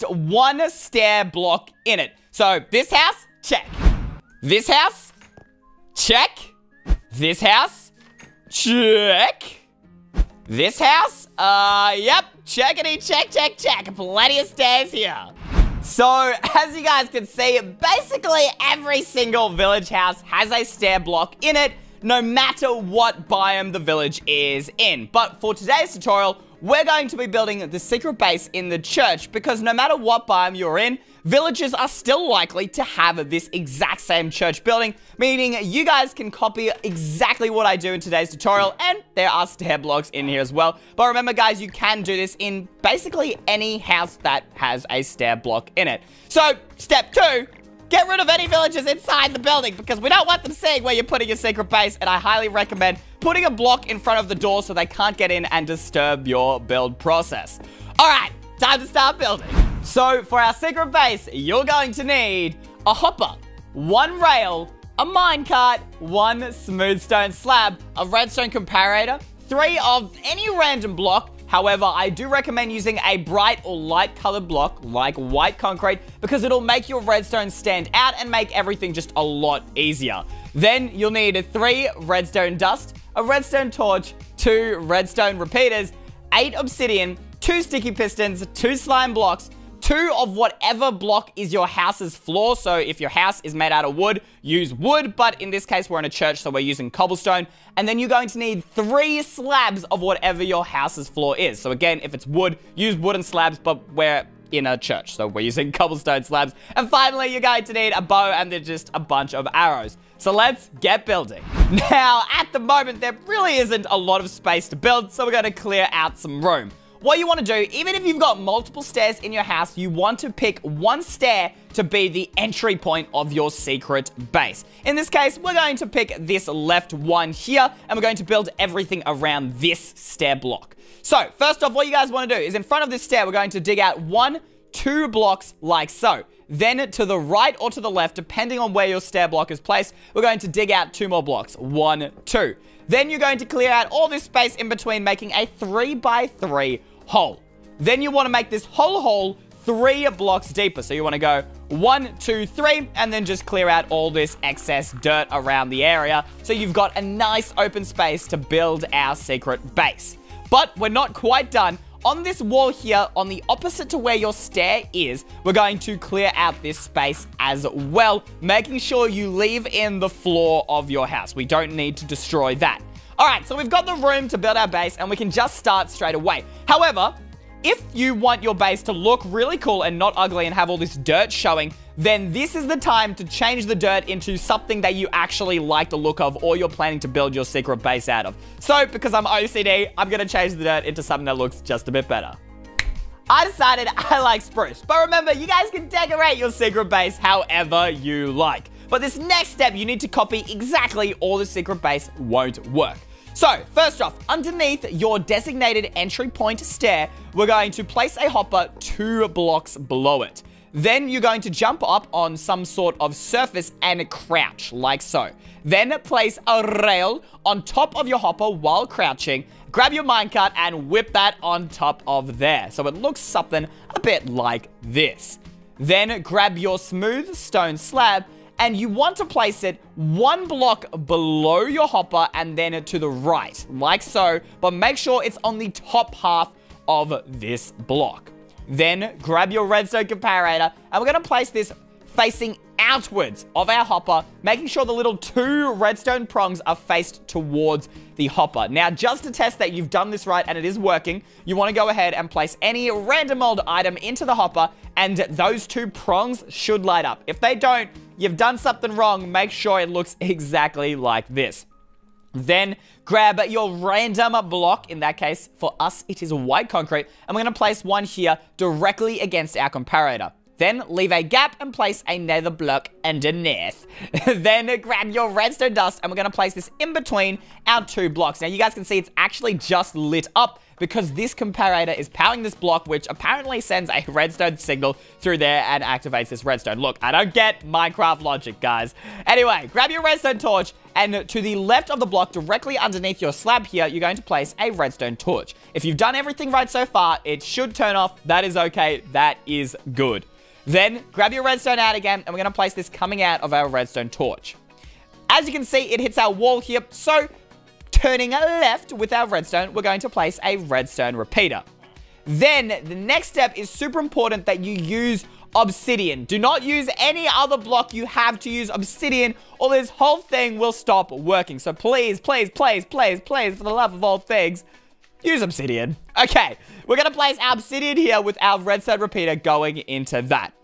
one stair block in it. So this house, check. This house, check. This house, check. This house, yep. Checkity, check, check, check. Plenty of stairs here. So, as you guys can see, basically every single village house has a stair block in it, no matter what biome the village is in. But for today's tutorial, we're going to be building the secret base in the church because no matter what biome you're in, villagers are still likely to have this exact same church building, meaning you guys can copy exactly what I do in today's tutorial, and there are stair blocks in here as well. But remember guys, you can do this in basically any house that has a stair block in it. So, step 2, get rid of any villagers inside the building because we don't want them seeing where you're putting your secret base, and I highly recommend putting a block in front of the door so they can't get in and disturb your build process. Alright, time to start building. So, for our secret base, you're going to need a hopper, 1 rail, a minecart, 1 smooth stone slab, a redstone comparator, 3 of any random block. However, I do recommend using a bright or light colored block like white concrete because it'll make your redstone stand out and make everything just a lot easier. Then you'll need 3 redstone dust, a redstone torch, 2 redstone repeaters, 8 obsidian, 2 sticky pistons, 2 slime blocks, 2 of whatever block is your house's floor. So if your house is made out of wood, use wood. But in this case, we're in a church, so we're using cobblestone. And then you're going to need 3 slabs of whatever your house's floor is. So again, if it's wood, use wooden slabs, but we're in a church, so we're using cobblestone slabs. And finally, you're going to need a bow and then just a bunch of arrows. So let's get building. Now, at the moment, there really isn't a lot of space to build, so we're going to clear out some room. What you want to do, even if you've got multiple stairs in your house, you want to pick 1 stair to be the entry point of your secret base. In this case, we're going to pick this left one here, and we're going to build everything around this stair block. So, first off, what you guys want to do is in front of this stair, we're going to dig out 2 blocks like so. Then to the right or to the left, depending on where your stair block is placed, we're going to dig out 2 more blocks. 1, 2. Then you're going to clear out all this space in between, making a 3x3 hole. Then you want to make this whole hole 3 blocks deeper. So you want to go 1, 2, 3, and then just clear out all this excess dirt around the area. So you've got a nice open space to build our secret base. But we're not quite done. On this wall here, on the opposite to where your stair is, we're going to clear out this space as well, making sure you leave in the floor of your house. We don't need to destroy that. Alright, so we've got the room to build our base, and we can just start straight away. However, if you want your base to look really cool and not ugly and have all this dirt showing, then this is the time to change the dirt into something that you actually like the look of or you're planning to build your secret base out of. So, because I'm OCD, I'm going to change the dirt into something that looks just a bit better. I decided I like spruce, but remember, you guys can decorate your secret base however you like. But this next step, you need to copy exactly or the secret base won't work. So, first off, underneath your designated entry point stair, we're going to place a hopper 2 blocks below it. Then you're going to jump up on some sort of surface and crouch, like so. Then place a rail on top of your hopper while crouching. Grab your minecart and whip that on top of there. So it looks something a bit like this. Then grab your smooth stone slab, and you want to place it 1 block below your hopper and then to the right, like so, but make sure it's on the top half of this block. Then grab your redstone comparator, and we're going to place this facing outwards of our hopper, making sure the little 2 redstone prongs are faced towards the hopper. Now, just to test that you've done this right and it is working, you want to go ahead and place any random old item into the hopper, and those 2 prongs should light up. If they don't, you've done something wrong. Make sure it looks exactly like this. Then grab your random block. In that case, for us, it is white concrete. And we're going to place one here directly against our comparator. Then leave a gap and place a nether block underneath. Then grab your redstone dust and we're going to place this in between our 2 blocks. Now you guys can see it's actually just lit up because this comparator is powering this block, which apparently sends a redstone signal through there and activates this redstone. Look, I don't get Minecraft logic, guys. Anyway, grab your redstone torch, and to the left of the block, directly underneath your slab here, you're going to place a redstone torch. If you've done everything right so far, it should turn off. That is okay. That is good. Then, grab your redstone out again, and we're going to place this coming out of our redstone torch. As you can see, it hits our wall here, so turning left with our redstone, we're going to place a redstone repeater. Then, the next step is super important that you use obsidian. Do not use any other block. You have to use obsidian, or this whole thing will stop working. So please, please, please, please, please, for the love of all things, use obsidian. Okay, we're going to place our obsidian here with our redstone repeater going into that.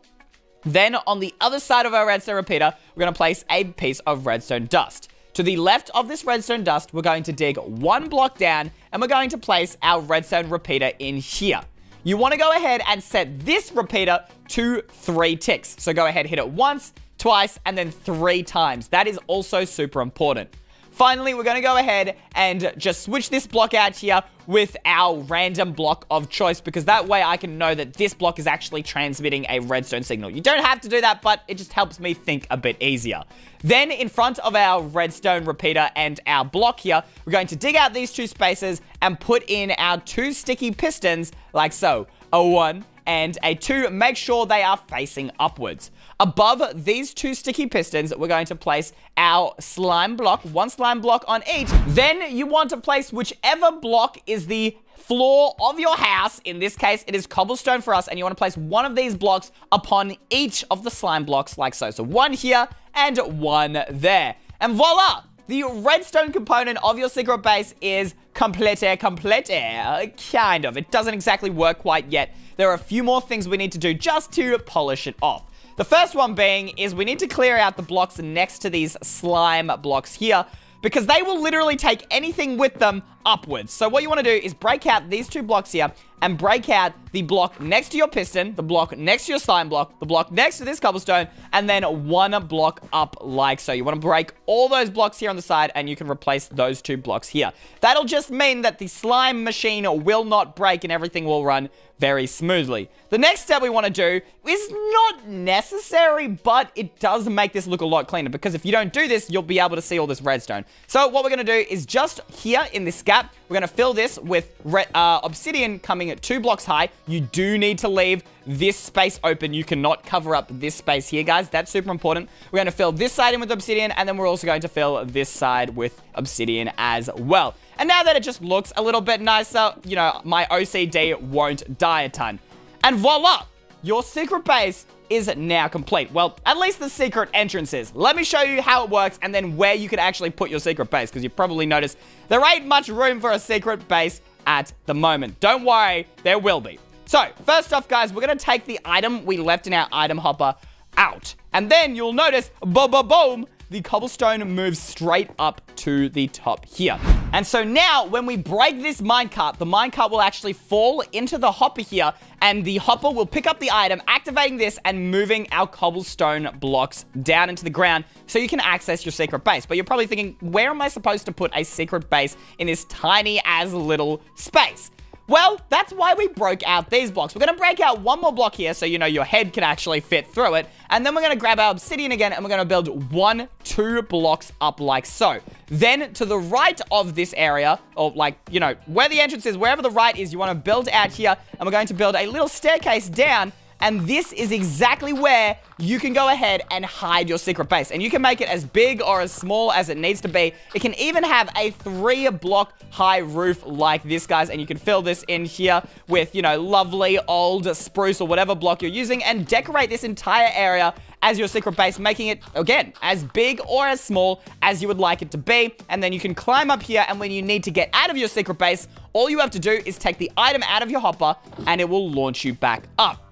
Then, on the other side of our redstone repeater, we're going to place a piece of redstone dust. To the left of this redstone dust, we're going to dig 1 block down, and we're going to place our redstone repeater in here. You want to go ahead and set this repeater to 3 ticks. So go ahead, hit it once, twice, and then 3 times. That is also super important. Finally, we're going to go ahead and just switch this block out here with our random block of choice, because that way I can know that this block is actually transmitting a redstone signal. You don't have to do that, but it just helps me think a bit easier. Then, in front of our redstone repeater and our block here, we're going to dig out these 2 spaces and put in our 2 sticky pistons, like so. A 1 and a 2, make sure they are facing upwards. Above these 2 sticky pistons, we're going to place our slime block, 1 slime block on each. Then you want to place whichever block is the floor of your house. In this case, it is cobblestone for us, and you want to place 1 of these blocks upon each of the slime blocks like so. So 1 here and 1 there. And voila! The redstone component of your secret base is complete. Kind of. It doesn't exactly work quite yet. There are a few more things we need to do just to polish it off. The first one being is we need to clear out the blocks next to these slime blocks here, because they will literally take anything with them upwards. So what you want to do is break out these 2 blocks here and break out the block next to your piston, the block next to your slime block, the block next to this cobblestone, and then 1 block up like so. You want to break all those blocks here on the side, and you can replace those 2 blocks here. That'll just mean that the slime machine will not break and everything will run very smoothly. The next step we want to do is not necessary, but it does make this look a lot cleaner, because if you don't do this, you'll be able to see all this redstone. So what we're going to do is just here in this gap, we're going to fill this with obsidian coming at 2 blocks high. You do need to leave this space open. You cannot cover up this space here, guys. That's super important. We're going to fill this side in with obsidian, and then we're also going to fill this side with obsidian as well. And now that it just looks a little bit nicer, you know, my OCD won't die a ton. And voila! Your secret base is now complete. Well, at least the secret entrance is. Let me show you how it works and then where you can actually put your secret base, because you probably noticed there ain't much room for a secret base at the moment. Don't worry, there will be. So, first off, guys, we're going to take the item we left in our item hopper out. And then you'll notice, boom, the cobblestone moves straight up to the top here. And so now, when we break this minecart, the minecart will actually fall into the hopper here, and the hopper will pick up the item, activating this and moving our cobblestone blocks down into the ground so you can access your secret base. But you're probably thinking, where am I supposed to put a secret base in this tiny as little space? Well, that's why we broke out these blocks. We're going to break out 1 more block here so you know your head can actually fit through it. And then we're going to grab our obsidian again, and we're going to build 2 blocks up like so. Then to the right of this area, or like, you know, where the entrance is, wherever the right is, you want to build out here. And we're going to build a little staircase down. And this is exactly where you can go ahead and hide your secret base. And you can make it as big or as small as it needs to be. It can even have a 3-block high roof like this, guys. And you can fill this in here with, you know, lovely old spruce or whatever block you're using, and decorate this entire area as your secret base, making it, again, as big or as small as you would like it to be. And then you can climb up here, and when you need to get out of your secret base, all you have to do is take the item out of your hopper, and it will launch you back up.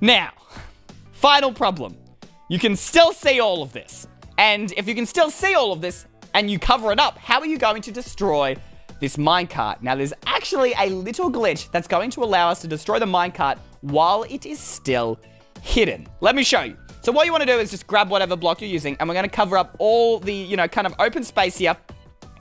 Now, final problem. You can still see all of this. And if you can still see all of this and you cover it up, how are you going to destroy this minecart? Now, there's actually a little glitch that's going to allow us to destroy the minecart while it is still hidden. Let me show you. So what you want to do is just grab whatever block you're using, and we're going to cover up all the, you know, kind of open space here,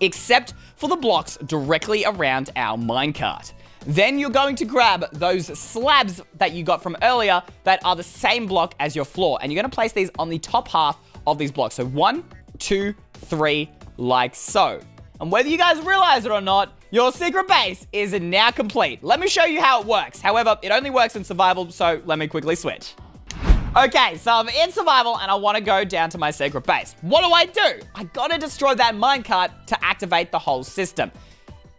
except for the blocks directly around our minecart. Then you're going to grab those slabs that you got from earlier that are the same block as your floor, and you're going to place these on the top half of these blocks. So 1, 2, 3, like so. And whether you guys realize it or not, your secret base is now complete. Let me show you how it works. However, it only works in survival, so let me quickly switch. Okay, so I'm in survival and I want to go down to my secret base. What do? I gotta destroy that minecart to activate the whole system.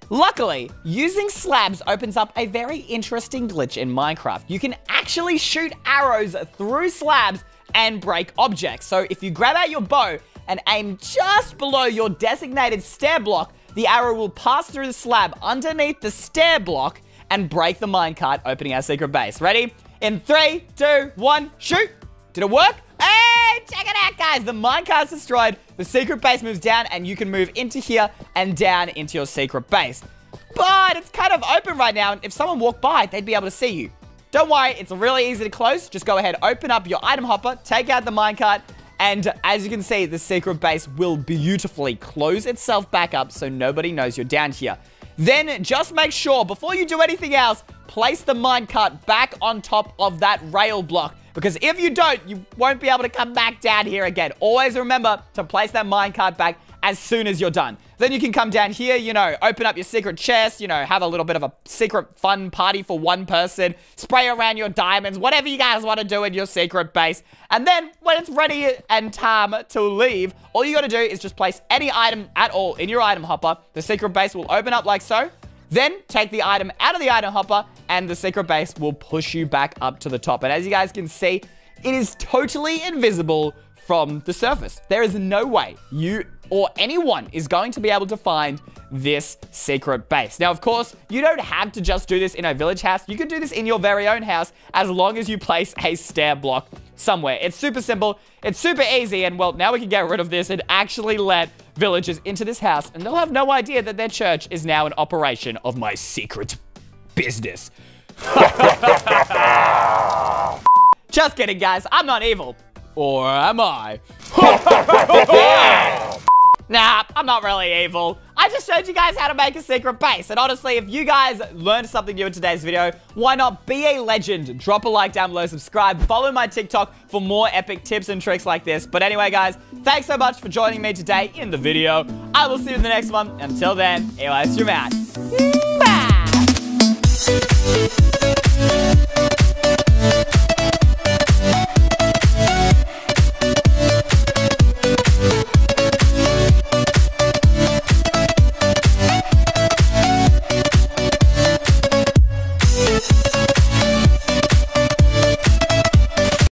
Luckily, using slabs opens up a very interesting glitch in Minecraft. You can actually shoot arrows through slabs and break objects. So if you grab out your bow and aim just below your designated stair block, the arrow will pass through the slab underneath the stair block and break the minecart, opening our secret base. Ready? In 3, 2, 1, shoot! Did it work? Hey, check it out, guys. The minecart's destroyed, the secret base moves down, and you can move into here and down into your secret base. But it's kind of open right now, and if someone walked by, they'd be able to see you. Don't worry, it's really easy to close. Just go ahead, open up your item hopper, take out the minecart, and as you can see, the secret base will beautifully close itself back up so nobody knows you're down here. Then just make sure, before you do anything else, place the minecart back on top of that rail block. Because if you don't, you won't be able to come back down here again. Always remember to place that minecart back as soon as you're done. Then you can come down here, you know, open up your secret chest, you know, have a little bit of a secret fun party for one person, spray around your diamonds, whatever you guys want to do in your secret base. And then when it's ready and time to leave, all you got to do is just place any item at all in your item hopper. The secret base will open up like so. Then take the item out of the item hopper and the secret base will push you back up to the top. And as you guys can see, it is totally invisible from the surface. There is no way you or anyone is going to be able to find this secret base. Now, of course, you don't have to just do this in a village house. You can do this in your very own house as long as you place a stair block somewhere. It's super simple. It's super easy. And well, now we can get rid of this and actually let villagers into this house, and they'll have no idea that their church is now an operation of my secret business. Just kidding, guys. I'm not evil. Or am I? Nah, I'm not really evil. I just showed you guys how to make a secret base. And honestly, if you guys learned something new in today's video, why not be a legend? Drop a like down below, subscribe, follow my TikTok for more epic tips and tricks like this. But anyway, guys, thanks so much for joining me today in the video. I will see you in the next one. Until then, Elias, you're out. Bye!